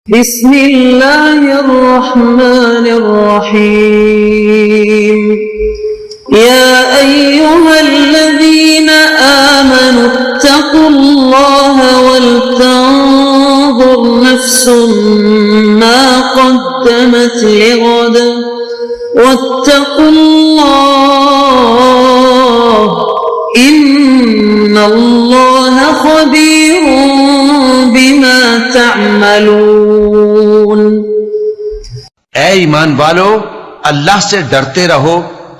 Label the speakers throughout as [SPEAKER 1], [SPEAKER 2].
[SPEAKER 1] بسم اللہ الرحمن الرحیم یا ایہا الذین آمنوا اتقوا اللہ ولتنظر نفس ما قدمت لغد واتقوا اللہ ان اللہ خبیر بما تعملون۔
[SPEAKER 2] اے ایمان والو، اللہ سے ڈرتے رہو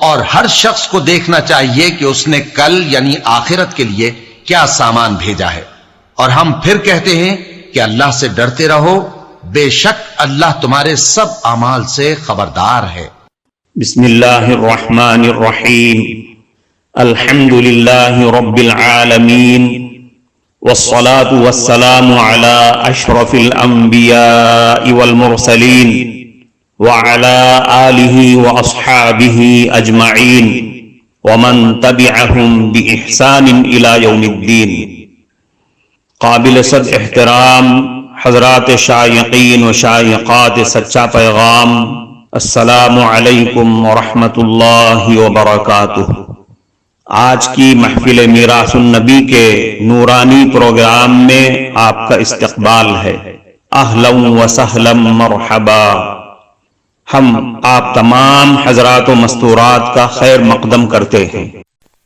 [SPEAKER 2] اور ہر شخص کو دیکھنا چاہیے کہ اس نے کل یعنی آخرت کے لیے کیا سامان بھیجا ہے، اور ہم پھر کہتے ہیں کہ اللہ سے ڈرتے رہو، بے شک اللہ تمہارے سب اعمال سے خبردار ہے۔
[SPEAKER 3] بسم اللہ الرحمن الرحیم، الحمد للہ رب العالمین، والصلاة والسلام على اشرف الانبیاء والمرسلین وعلى آلہ واصحابہ اجمعین ومن تبعہم بإحسان الى یوم الدین۔ قابل صد احترام حضرات شائقین و شائقات سچا پیغام، السلام علیکم ورحمۃ اللہ وبرکاتہ۔ آج کی محفل میراث النبی کے نورانی پروگرام میں آپ کا استقبال ہے۔ اہلا و سہلا مرحبا۔ ہم آپ تمام حضرات و مستورات کا خیر مقدم کرتے ہیں۔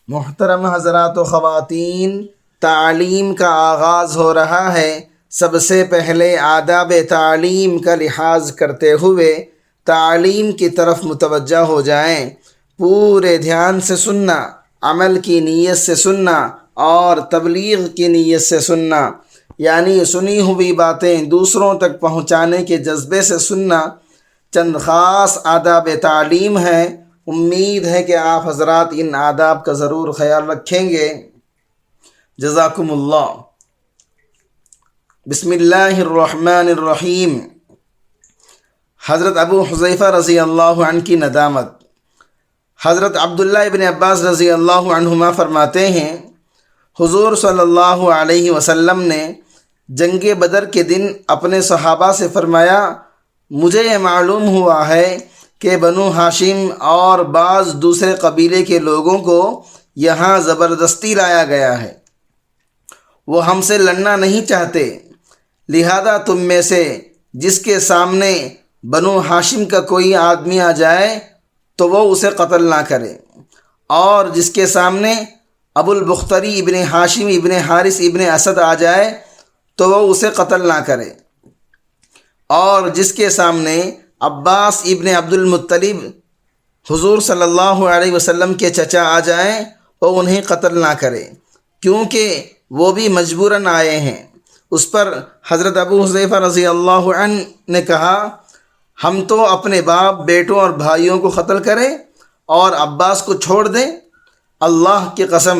[SPEAKER 4] محترم حضرات و خواتین، تعلیم کا آغاز ہو رہا ہے۔ سب سے پہلے آداب تعلیم کا لحاظ کرتے ہوئے تعلیم کی طرف متوجہ ہو جائیں۔ پورے دھیان سے سننا، عمل کی نیت سے سننا اور تبلیغ کی نیت سے سننا، یعنی سنی ہوئی باتیں دوسروں تک پہنچانے کے جذبے سے سننا۔ چند خاص آداب تعلیم ہیں، امید ہے کہ آپ حضرات ان آداب کا ضرور خیال رکھیں گے۔ جزاکم اللہ۔ بسم اللہ الرحمن الرحیم۔ حضرت ابو حذیفہ رضی اللہ عنہ کی ندامت۔ حضرت عبداللہ ابن عباس رضی اللہ عنہما فرماتے ہیں، حضور صلی اللہ علیہ وسلم نے جنگ بدر کے دن اپنے صحابہ سے فرمایا، مجھے یہ معلوم ہوا ہے کہ بنو ہاشم اور بعض دوسرے قبیلے کے لوگوں کو یہاں زبردستی لایا گیا ہے، وہ ہم سے لڑنا نہیں چاہتے، لہذا تم میں سے جس کے سامنے بنو ہاشم کا کوئی آدمی آ جائے تو وہ اسے قتل نہ کرے، اور جس کے سامنے ابو البختری ابن ہاشم ابن حارث ابن اسد آ جائے تو وہ اسے قتل نہ کرے، اور جس کے سامنے عباس ابن عبد المطلب حضور صلی اللہ علیہ وسلم کے چچا آ جائیں وہ انہیں قتل نہ کرے، کیونکہ وہ بھی مجبوراً آئے ہیں۔ اس پر حضرت ابو حذیفہ رضی اللہ عنہ نے کہا، ہم تو اپنے باپ، بیٹوں اور بھائیوں کو قتل کریں اور عباس کو چھوڑ دیں؟ اللہ کی قسم،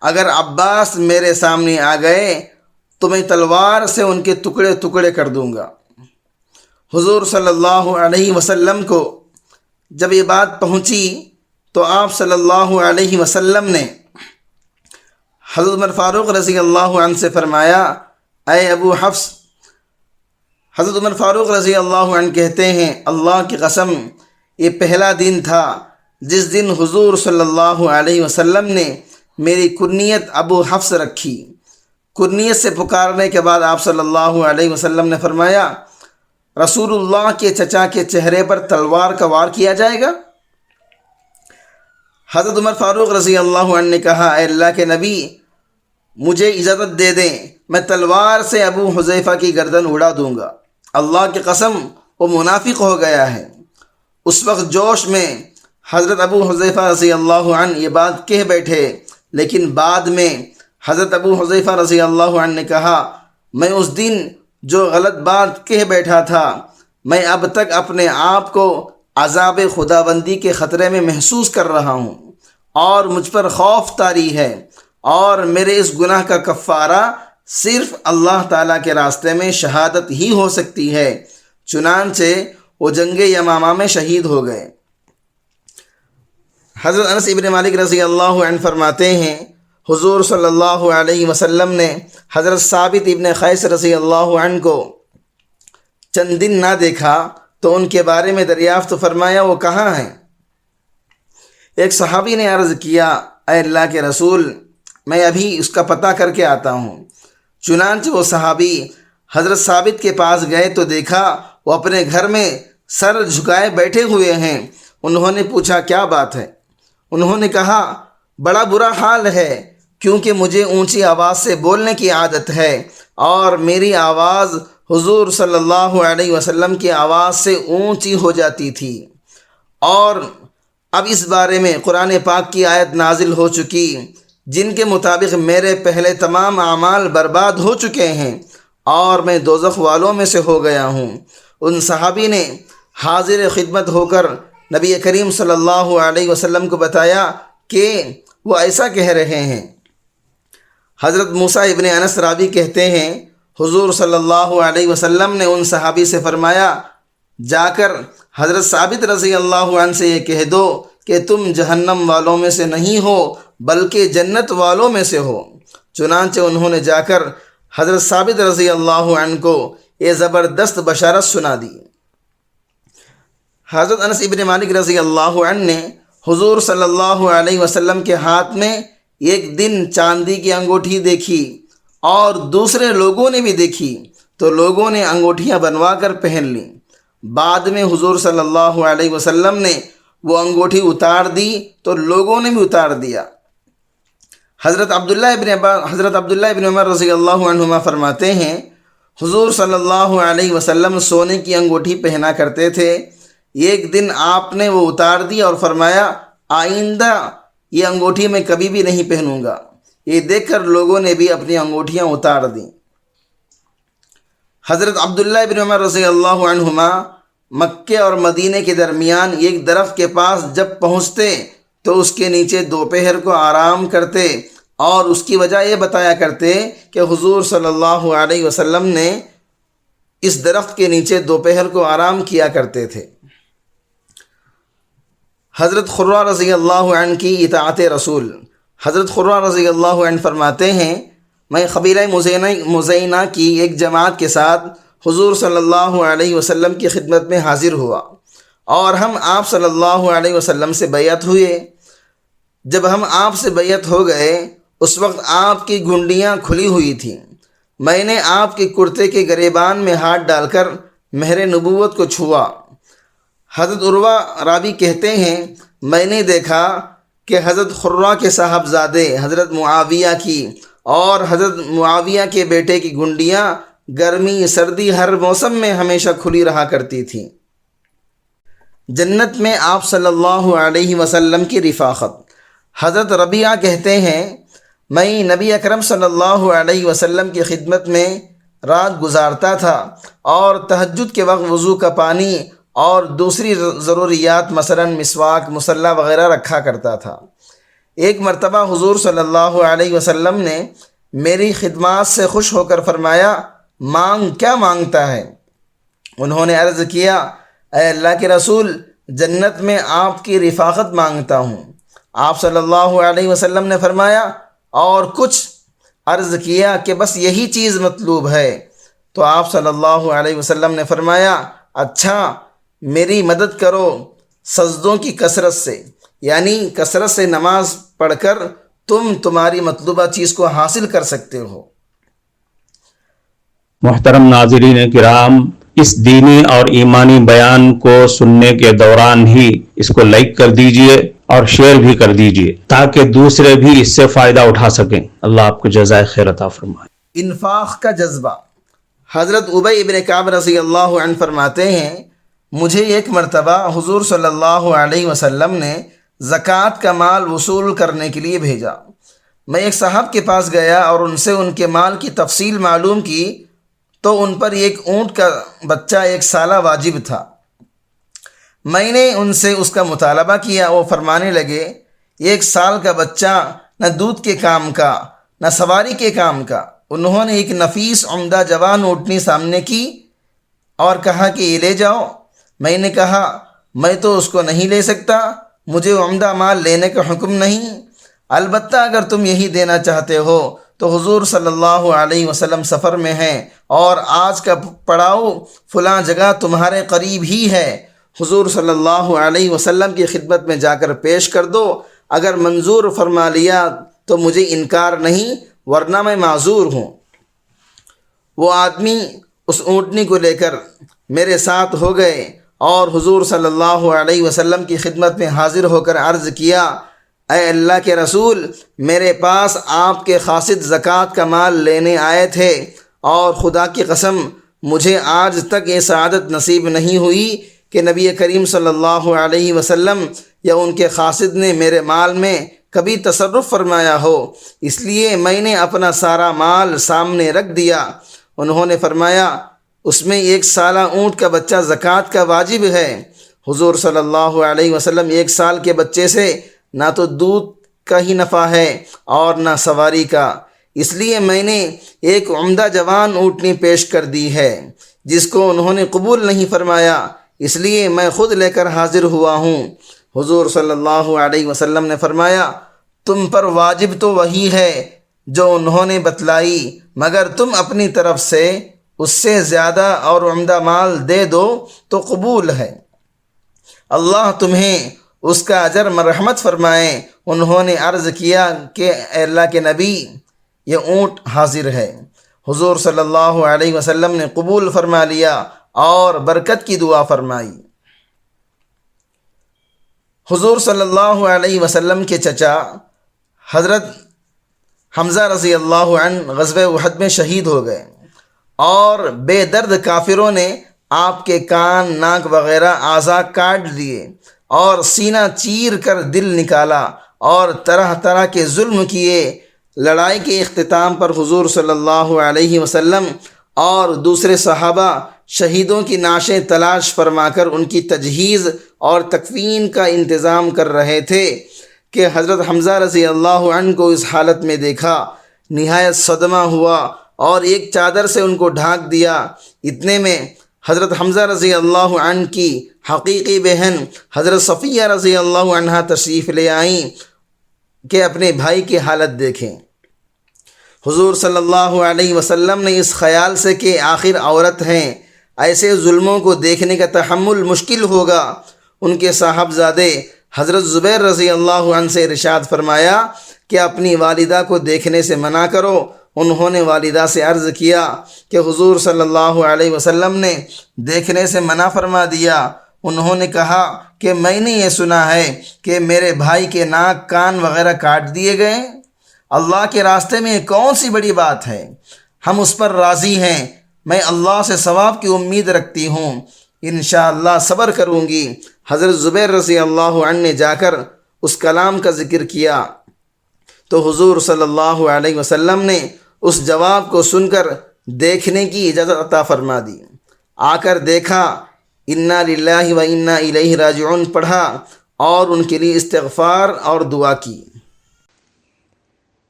[SPEAKER 4] اگر عباس میرے سامنے آ گئے تو میں تلوار سے ان کے ٹکڑے ٹکڑے کر دوں گا۔ حضور صلی اللہ علیہ وسلم کو جب یہ بات پہنچی تو آپ صلی اللہ علیہ وسلم نے حضرت عمر فاروق رضی اللہ عنہ سے فرمایا، اے ابو حفص۔ حضرت عمر فاروق رضی اللہ عنہ کہتے ہیں، اللہ کی قسم یہ پہلا دن تھا جس دن حضور صلی اللہ علیہ وسلم نے میری کنیت ابو حفص رکھی۔ کنیت سے پکارنے کے بعد آپ صلی اللہ علیہ وسلم نے فرمایا، رسول اللہ کے چچا کے چہرے پر تلوار کا وار کیا جائے گا؟ حضرت عمر فاروق رضی اللہ عنہ نے کہا، اے اللہ کے نبی، مجھے اجازت دے دیں، میں تلوار سے ابو حذیفہ کی گردن اڑا دوں گا۔ اللہ کی قسم وہ منافق ہو گیا ہے۔ اس وقت جوش میں حضرت ابو حذیفہ رضی اللہ عنہ یہ بات کہہ بیٹھے، لیکن بعد میں حضرت ابو حذیفہ رضی اللہ عنہ نے کہا، میں اس دن جو غلط بات کہہ بیٹھا تھا، میں اب تک اپنے آپ کو عذاب خداوندی کے خطرے میں محسوس کر رہا ہوں اور مجھ پر خوف طاری ہے، اور میرے اس گناہ کا کفارہ صرف اللہ تعالیٰ کے راستے میں شہادت ہی ہو سکتی ہے۔ چنانچہ وہ جنگ یمامہ میں شہید ہو گئے۔ حضرت انس ابن مالک رضی اللہ عنہ فرماتے ہیں، حضور صلی اللہ علیہ وسلم نے حضرت ثابت ابن قیس رضی اللہ عنہ کو چند دن نہ دیکھا تو ان کے بارے میں دریافت فرمایا وہ کہاں ہیں؟ ایک صحابی نے عرض کیا اے اللہ کے رسول میں ابھی اس کا پتہ کر کے آتا ہوں۔ چنانچہ وہ صحابی حضرت ثابت کے پاس گئے تو دیکھا وہ اپنے گھر میں سر جھکائے بیٹھے ہوئے ہیں۔ انہوں نے پوچھا کیا بات ہے؟ انہوں نے کہا بڑا برا حال ہے، کیونکہ مجھے اونچی آواز سے بولنے کی عادت ہے اور میری آواز حضور صلی اللہ علیہ وسلم کی آواز سے اونچی ہو جاتی تھی، اور اب اس بارے میں قرآن پاک کی آیت نازل ہو چکی جن کے مطابق میرے پہلے تمام اعمال برباد ہو چکے ہیں اور میں دوزخ والوں میں سے ہو گیا ہوں۔ ان صحابی نے حاضر خدمت ہو کر نبی کریم صلی اللہ علیہ وسلم کو بتایا کہ وہ ایسا کہہ رہے ہیں۔ حضرت موسیٰ ابن انس راوی کہتے ہیں حضور صلی اللہ علیہ وسلم نے ان صحابی سے فرمایا جا کر حضرت ثابت رضی اللہ عنہ سے یہ کہہ دو کہ تم جہنم والوں میں سے نہیں ہو بلکہ جنت والوں میں سے ہو۔ چنانچہ انہوں نے جا کر حضرت ثابت رضی اللہ عنہ کو یہ زبردست بشارت سنا دی۔ حضرت انس ابن مالک رضی اللہ عنہ نے حضور صلی اللہ علیہ وسلم کے ہاتھ میں ایک دن چاندی کی انگوٹھی دیکھی اور دوسرے لوگوں نے بھی دیکھی تو لوگوں نے انگوٹھیاں بنوا کر پہن لیں۔ بعد میں حضور صلی اللہ علیہ وسلم نے وہ انگوٹھی اتار دی تو لوگوں نے بھی اتار دیا۔ حضرت عبداللہ ابن عمر رضی اللہ عنہما فرماتے ہیں حضور صلی اللہ علیہ وسلم سونے کی انگوٹھی پہنا کرتے تھے۔ ایک دن آپ نے وہ اتار دی اور فرمایا آئندہ یہ انگوٹھی میں کبھی بھی نہیں پہنوں گا۔ یہ دیکھ کر لوگوں نے بھی اپنی انگوٹھیاں اتار دیں۔ حضرت عبداللہ ابن عمر رضی اللہ عنہما مکے اور مدینے کے درمیان ایک درخت کے پاس جب پہنچتے تو اس کے نیچے دوپہر کو آرام کرتے اور اس کی وجہ یہ بتایا کرتے کہ حضور صلی اللہ علیہ وسلم نے اس درخت کے نیچے دوپہر کو آرام کیا کرتے تھے۔ حضرت خرہ رضی اللہ عنہ کی اطاعت رسول۔ حضرت خرہ رضی اللہ عنہ فرماتے ہیں میں قبیلہ مزینہ کی ایک جماعت کے ساتھ حضور صلی اللہ علیہ وسلم کی خدمت میں حاضر ہوا اور ہم آپ صلی اللہ علیہ وسلم سے بیعت ہوئے۔ جب ہم آپ سے بیعت ہو گئے اس وقت آپ کی گھنڈیاں کھلی ہوئی تھیں۔ میں نے آپ کے کرتے کے گریبان میں ہاتھ ڈال کر مہر نبوت کو چھوا۔ حضرت عروہ راوی کہتے ہیں میں نے دیکھا کہ حضرت خرہ کے صاحبزادے حضرت معاویہ کی اور حضرت معاویہ کے بیٹے کی گھنڈیاں گرمی سردی ہر موسم میں ہمیشہ کھلی رہا کرتی تھیں۔ جنت میں آپ صلی اللہ علیہ وسلم کی رفاقت۔ حضرت ربیعہ کہتے ہیں میں نبی اکرم صلی اللہ علیہ وسلم کی خدمت میں رات گزارتا تھا اور تہجد کے وقت وضو کا پانی اور دوسری ضروریات مثلا مسواک مصلی وغیرہ رکھا کرتا تھا۔ ایک مرتبہ حضور صلی اللہ علیہ وسلم نے میری خدمات سے خوش ہو کر فرمایا مانگ کیا مانگتا ہے؟ انہوں نے عرض کیا اے اللہ کے رسول جنت میں آپ کی رفاقت مانگتا ہوں۔ آپ صلی اللہ علیہ وسلم نے فرمایا اور کچھ؟ عرض کیا کہ بس یہی چیز مطلوب ہے۔ تو آپ صلی اللہ علیہ وسلم نے فرمایا اچھا میری مدد کرو سجدوں کی کثرت سے، یعنی کثرت سے نماز پڑھ کر تم تمہاری مطلوبہ چیز کو حاصل کر سکتے ہو۔
[SPEAKER 3] محترم ناظرین کرام، اس دینی اور ایمانی بیان کو سننے کے دوران ہی اس کو لائک کر دیجئے اور شیئر بھی کر دیجئے تاکہ دوسرے بھی اس سے فائدہ اٹھا سکیں۔ اللہ آپ کو جزائے خیر عطا فرمائے۔
[SPEAKER 4] انفاق کا جذبہ۔ حضرت ابی ابن کعب رضی اللہ عنہ فرماتے ہیں مجھے ایک مرتبہ حضور صلی اللہ علیہ وسلم نے زکوٰۃ کا مال وصول کرنے کے لیے بھیجا۔ میں ایک صاحب کے پاس گیا اور ان سے ان کے مال کی تفصیل معلوم کی تو ان پر ایک اونٹ کا بچہ 1 سالہ واجب تھا۔ میں نے ان سے اس کا مطالبہ کیا۔ وہ فرمانے لگے 1 سال کا بچہ نہ دودھ کے کام کا نہ سواری کے کام کا۔ انہوں نے ایک نفیس عمدہ جوان اونٹنی سامنے کی اور کہا کہ یہ لے جاؤ۔ میں نے کہا میں تو اس کو نہیں لے سکتا، مجھے عمدہ مال لینے کا حکم نہیں، البتہ اگر تم یہی دینا چاہتے ہو تو حضور صلی اللہ علیہ وسلم سفر میں ہیں اور آج کا پڑاؤ فلاں جگہ تمہارے قریب ہی ہے، حضور صلی اللہ علیہ وسلم کی خدمت میں جا کر پیش کر دو، اگر منظور فرما لیا تو مجھے انکار نہیں، ورنہ میں معذور ہوں۔ وہ آدمی اس اونٹنی کو لے کر میرے ساتھ ہو گئے اور حضور صلی اللہ علیہ وسلم کی خدمت میں حاضر ہو کر عرض کیا، اے اللہ کے رسول، میرے پاس آپ کے قاصد زکوٰۃ کا مال لینے آئے تھے، اور خدا کی قسم مجھے آج تک یہ سعادت نصیب نہیں ہوئی کہ نبی کریم صلی اللہ علیہ وسلم یا ان کے قاصد نے میرے مال میں کبھی تصرف فرمایا ہو، اس لیے میں نے اپنا سارا مال سامنے رکھ دیا۔ انہوں نے فرمایا، اس میں 1 سالہ اونٹ کا بچہ زکوٰۃ کا واجب ہے۔ حضور صلی اللہ علیہ وسلم 1 سال کے بچے سے نہ تو دودھ کا ہی نفع ہے اور نہ سواری کا، اس لیے میں نے ایک عمدہ جوان اونٹنی پیش کر دی ہے، جس کو انہوں نے قبول نہیں فرمایا، اس لیے میں خود لے کر حاضر ہوا ہوں۔ حضور صلی اللہ علیہ وسلم نے فرمایا، تم پر واجب تو وہی ہے جو انہوں نے بتلائی، مگر تم اپنی طرف سے اس سے زیادہ اور عمدہ مال دے دو تو قبول ہے، اللہ تمہیں اس کا اجر مرحمت فرمائے۔ انہوں نے عرض کیا کہ اے اللہ کے نبی، یہ اونٹ حاضر ہے۔ حضور صلی اللہ علیہ وسلم نے قبول فرما لیا اور برکت کی دعا فرمائی۔ حضور صلی اللہ علیہ وسلم کے چچا حضرت حمزہ رضی اللہ عنہ غزوہ احد میں شہید ہو گئے، اور بے درد کافروں نے آپ کے کان، ناک وغیرہ اعضاء کاٹ دیے اور سینہ چیر کر دل نکالا اور طرح طرح کے ظلم کیے۔ لڑائی کے اختتام پر حضور صلی اللہ علیہ وسلم اور دوسرے صحابہ شہیدوں کی نعشیں تلاش فرما کر ان کی تجہیز اور تکفین کا انتظام کر رہے تھے کہ حضرت حمزہ رضی اللہ عنہ کو اس حالت میں دیکھا، نہایت صدمہ ہوا اور ایک چادر سے ان کو ڈھانک دیا۔ اتنے میں حضرت حمزہ رضی اللہ عنہ کی حقیقی بہن حضرت صفیہ رضی اللہ عنہ تشریف لے آئیں کہ اپنے بھائی کی حالت دیکھیں۔ حضور صلی اللہ علیہ وسلم نے اس خیال سے کہ آخر عورت ہیں، ایسے ظلموں کو دیکھنے کا تحمل مشکل ہوگا، ان کے صاحبزادے حضرت زبیر رضی اللہ عنہ سے ارشاد فرمایا کہ اپنی والدہ کو دیکھنے سے منع کرو۔ انہوں نے والدہ سے عرض کیا کہ حضور صلی اللہ علیہ وسلم نے دیکھنے سے منع فرما دیا۔ انہوں نے کہا کہ میں نے یہ سنا ہے کہ میرے بھائی کے ناک، کان وغیرہ کاٹ دیے گئے، اللہ کے راستے میں کون سی بڑی بات ہے، ہم اس پر راضی ہیں، میں اللہ سے ثواب کی امید رکھتی ہوں، انشاءاللہ صبر کروں گی۔ حضرت زبیر رضی اللہ عنہ نے جا کر اس کلام کا ذکر کیا تو حضور صلی اللہ علیہ وسلم نے اس جواب کو سن کر دیکھنے کی اجازت عطا فرما دی۔ آ کر دیکھا، انا للہ و انا الیہ راجعون پڑھا اور ان کے لیے استغفار اور دعا کی۔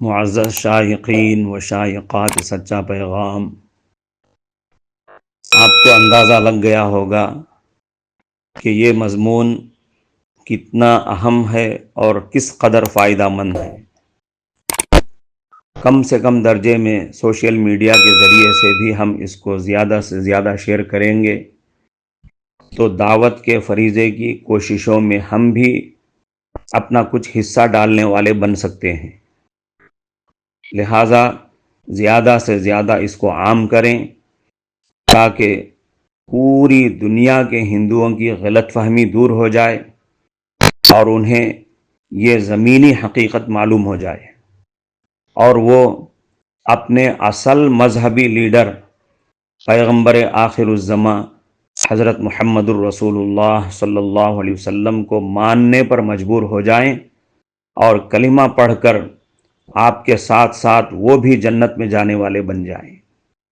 [SPEAKER 3] معزز شائقین و شائقات سچا پیغام، آپ کو اندازہ لگ گیا ہوگا کہ یہ مضمون کتنا اہم ہے اور کس قدر فائدہ مند ہے۔ کم سے کم درجے میں سوشل میڈیا کے ذریعے سے بھی ہم اس کو زیادہ سے زیادہ شیئر کریں گے تو دعوت کے فریضے کی کوششوں میں ہم بھی اپنا کچھ حصہ ڈالنے والے بن سکتے ہیں۔ لہٰذا زیادہ سے زیادہ اس کو عام کریں تاکہ پوری دنیا کے ہندوؤں کی غلط فہمی دور ہو جائے اور انہیں یہ زمینی حقیقت معلوم ہو جائے، اور وہ اپنے اصل مذہبی لیڈر پیغمبر آخر الزماں حضرت محمد الرسول اللہ صلی اللہ علیہ وسلم کو ماننے پر مجبور ہو جائیں اور کلمہ پڑھ کر آپ کے ساتھ ساتھ وہ بھی جنت میں جانے والے بن جائیں۔